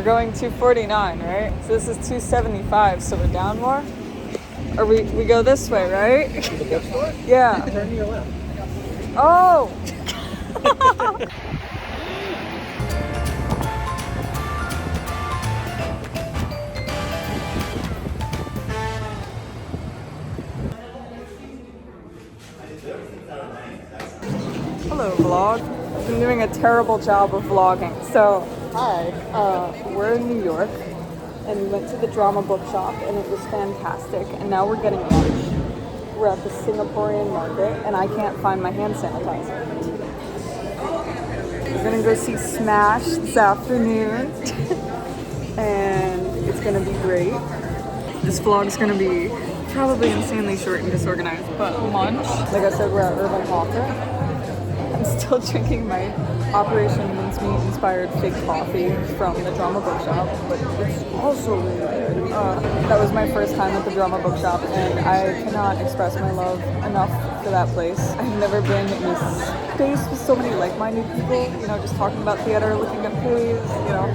We're going 249, right? So this is 275, so we're down more? Or we go this way, right? To the bookstore? Yeah. Turn to your left. Oh! Hello, vlog. I've been doing a terrible job of vlogging. So, hi. We're in New York, and we went to the drama bookshop, and it was fantastic. And now we're getting lunch. We're at the Singaporean market, and I can't find my hand sanitizer. We're gonna go see Smash this afternoon, and it's gonna be great. This vlog's gonna be probably insanely short and disorganized, but lunch, like I said, we're at Urban Hawker. I'm still drinking my Operation Mincemeat inspired fig coffee from the drama bookshop, but it's also really good. That was my first time at the drama bookshop, and I cannot express my love enough for that place. I've never been in a space with so many like-minded people, you know, just talking about theater, looking at plays, you know,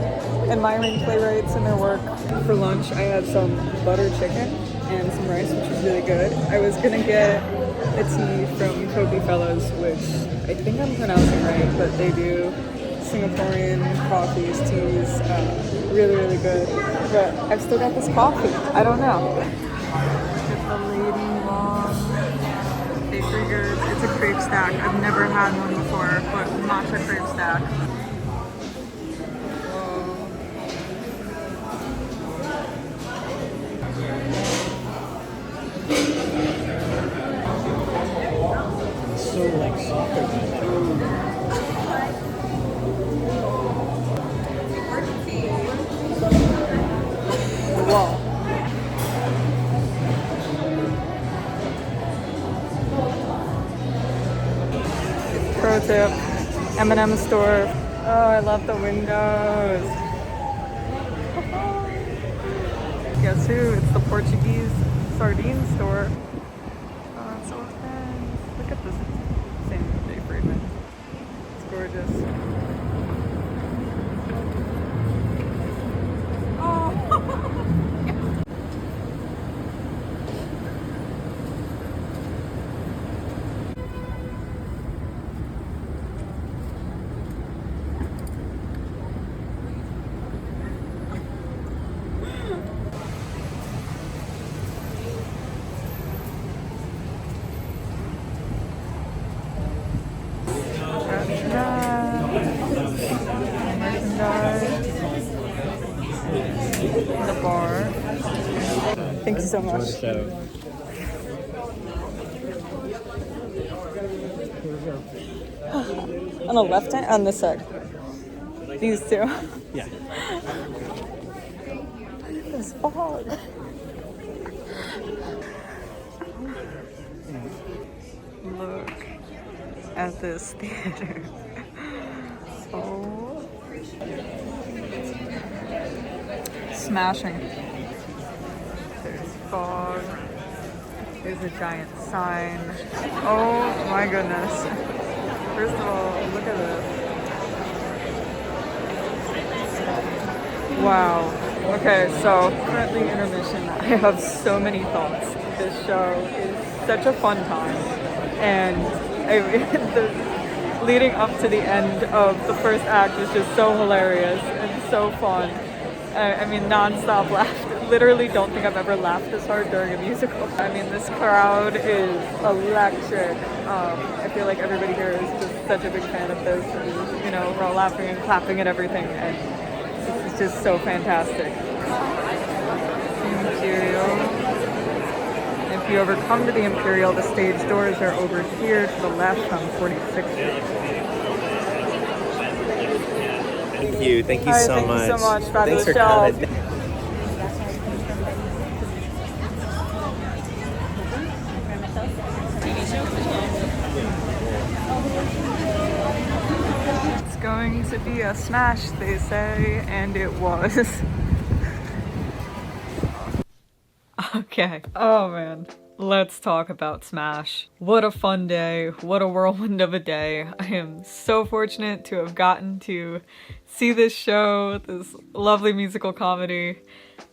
admiring playwrights and their work. For lunch, I had some butter chicken and some rice, which was really good. I was gonna get a tea from Kobe Fellows, which I think I'm pronouncing right, but they do Singaporean coffees, teas, really, really good. But I've still got this coffee. I don't know. Look at the Lady Long bakery goods. It's a crepe stack. I've never had one before, but matcha crepe stack. So like soccer. Wow. Pro tip, M&M Store. Oh, I love the windows. Guess who? It's the Portuguese sardine store. Oh, it's so nice. Look at this Sam J. Friedman. It's gorgeous. Oh! The bar. Thank you so much. On the left hand, on this side. These two. Yeah. Look at this fog. Look at this theater. So smashing. There's fog. There's a giant sign. Oh my goodness. First of all, look at this. Wow. Okay, so currently intermission. I have so many thoughts. This show is such a fun time. And leading up to the end of the first act is just so hilarious and so fun. I mean, non-stop laughter. Literally don't think I've ever laughed this hard during a musical. I mean, this crowd is electric. I feel like everybody here is just such a big fan of this. And, you know, we're all laughing and clapping at everything, and this is just so fantastic. Imperial. If you ever come to the Imperial, the stage doors are over here to the left on 46th Street. Thank you so much. Thank you so much. Thanks for show. coming. It's going to be a smash, they say, and it was. Okay. Oh man. Let's talk about Smash. What a fun day. What a whirlwind of a day. I am so fortunate to have gotten to see this show, this lovely musical comedy.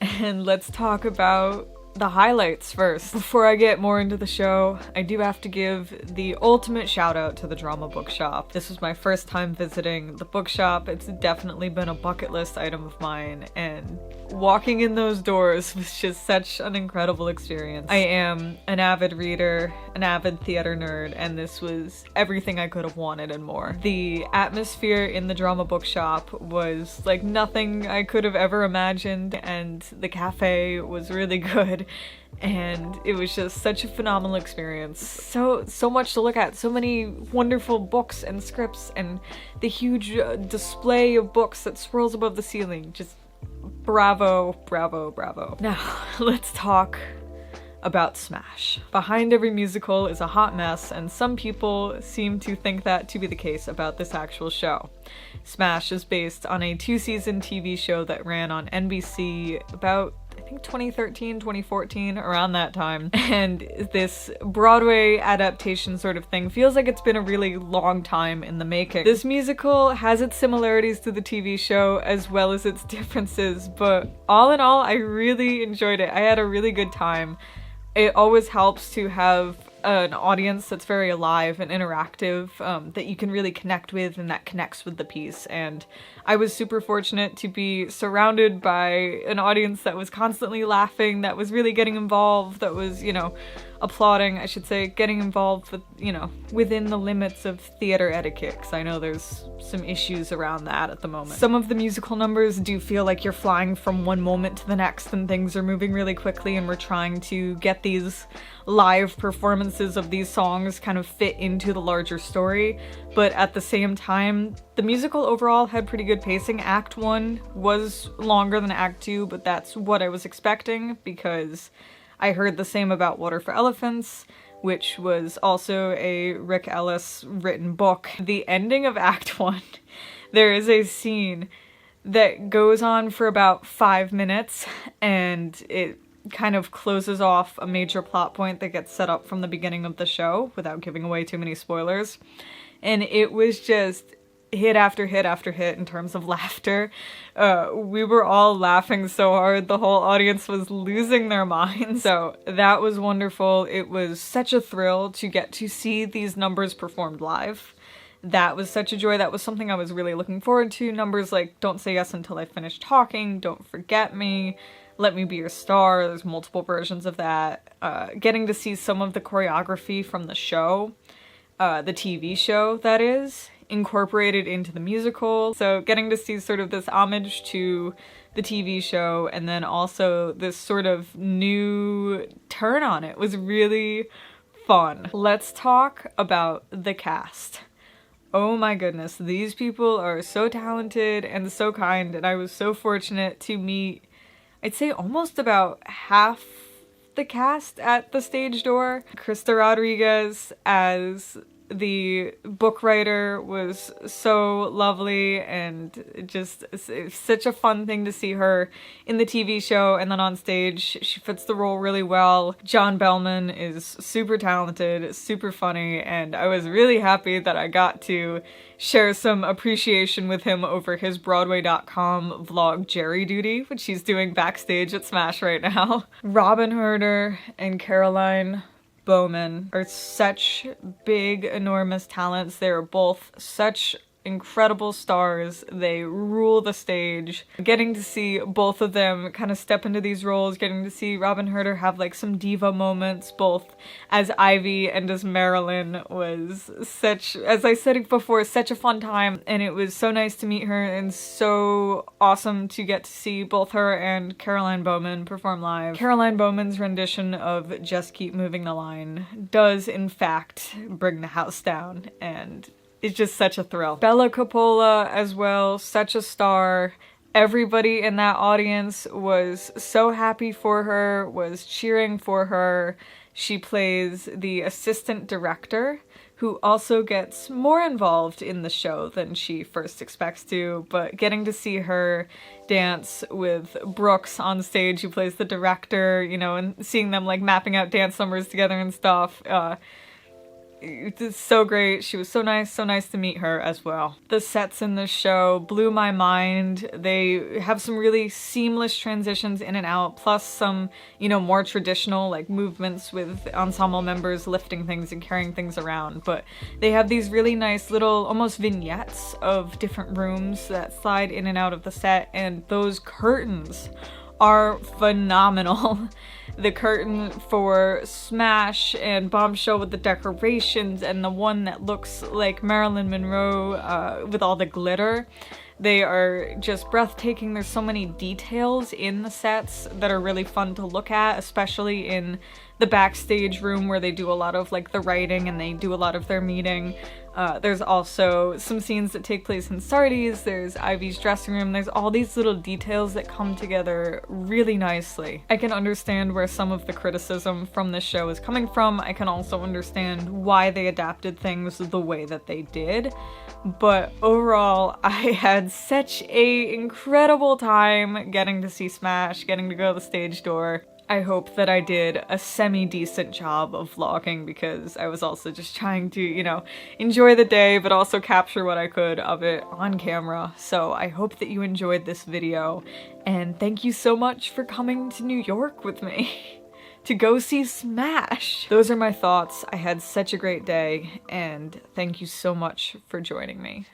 And let's talk about the highlights first. Before I get more into the show, I do have to give the ultimate shout out to the Drama Bookshop. This was my first time visiting the bookshop. It's definitely been a bucket list item of mine, and walking in those doors was just such an incredible experience. I am an avid reader, an avid theater nerd, and this was everything I could have wanted and more. The atmosphere in the Drama Bookshop was like nothing I could have ever imagined, and the cafe was really good. And it was just such a phenomenal experience. So much to look at, so many wonderful books and scripts, and the huge display of books that swirls above the ceiling. Just bravo, bravo, bravo. Now, let's talk about Smash. Behind every musical is a hot mess, and some people seem to think that to be the case about this actual show. Smash is based on a 2-season TV show that ran on NBC about, I think, 2013, 2014, around that time. And this Broadway adaptation sort of thing feels like it's been a really long time in the making. This musical has its similarities to the TV show as well as its differences, but all in all, I really enjoyed it. I had a really good time. It always helps to have an audience that's very alive and interactive, that you can really connect with and that connects with the piece. And I was super fortunate to be surrounded by an audience that was constantly laughing, that was really getting involved, that was, applauding, I should say, getting involved with, within the limits of theater etiquette, because I know there's some issues around that at the moment. Some of the musical numbers do feel like you're flying from one moment to the next and things are moving really quickly, and we're trying to get these live performances of these songs kind of fit into the larger story, but at the same time, the musical overall had pretty good pacing. Act 1 was longer than Act 2, but that's what I was expecting, because I heard the same about Water for Elephants, which was also a Rick Ellis written book. The ending of Act 1, there is a scene that goes on for about 5 minutes, and it kind of closes off a major plot point that gets set up from the beginning of the show without giving away too many spoilers. And it was just hit after hit after hit in terms of laughter. We were all laughing so hard, the whole audience was losing their minds. So that was wonderful. It was such a thrill to get to see these numbers performed live. That was such a joy. That was something I was really looking forward to. Numbers like Don't Say Yes Until I Finish Talking, Don't Forget Me, Let Me Be Your Star. There's multiple versions of that. Getting to see some of the choreography from the show, the TV show that is, incorporated into the musical. So getting to see sort of this homage to the TV show and then also this sort of new turn on it was really fun. Let's talk about the cast. Oh my goodness, these people are so talented and so kind, and I was so fortunate to meet, I'd say, almost about half the cast at the stage door. Krista Rodriguez as the book writer was so lovely, and just it's such a fun thing to see her in the TV show, and then on stage she fits the role really well. John Bellman is super talented, super funny, and I was really happy that I got to share some appreciation with him over his Broadway.com vlog Jerry Duty, which he's doing backstage at Smash right now. Robin Herder and Caroline Bowman are such big, enormous talents. They're both such incredible stars. They rule the stage. Getting to see both of them kind of step into these roles, getting to see Robin Herder have like some diva moments, both as Ivy and as Marilyn, was such, as I said before, such a fun time. And it was so nice to meet her and so awesome to get to see both her and Caroline Bowman perform live. Caroline Bowman's rendition of Just Keep Moving the Line does in fact bring the house down, and it's just such a thrill. Bella Coppola as well, such a star. Everybody in that audience was so happy for her, was cheering for her. She plays the assistant director who also gets more involved in the show than she first expects to, but getting to see her dance with Brooks on stage, who plays the director, you know, and seeing them like mapping out dance numbers together and stuff, it's so great. She was so nice to meet her as well. The sets in this show blew my mind. They have some really seamless transitions in and out, plus some, you know, more traditional like movements with ensemble members lifting things and carrying things around. But they have these really nice little almost vignettes of different rooms that slide in and out of the set, and those curtains are phenomenal. The curtain for Smash and Bombshell with the decorations, and the one that looks like Marilyn Monroe with all the glitter. They are just breathtaking. There's so many details in the sets that are really fun to look at, especially in the backstage room where they do a lot of like the writing and they do a lot of their meeting. There's also some scenes that take place in Sardi's, there's Ivy's dressing room, there's all these little details that come together really nicely. I can understand where some of the criticism from this show is coming from. I can also understand why they adapted things the way that they did. But overall, I had such a incredible time getting to see Smash, getting to go to the stage door. I hope that I did a semi-decent job of vlogging, because I was also just trying to, you know, enjoy the day, but also capture what I could of it on camera. So I hope that you enjoyed this video, and thank you so much for coming to New York with me to go see Smash. Those are my thoughts. I had such a great day, and thank you so much for joining me.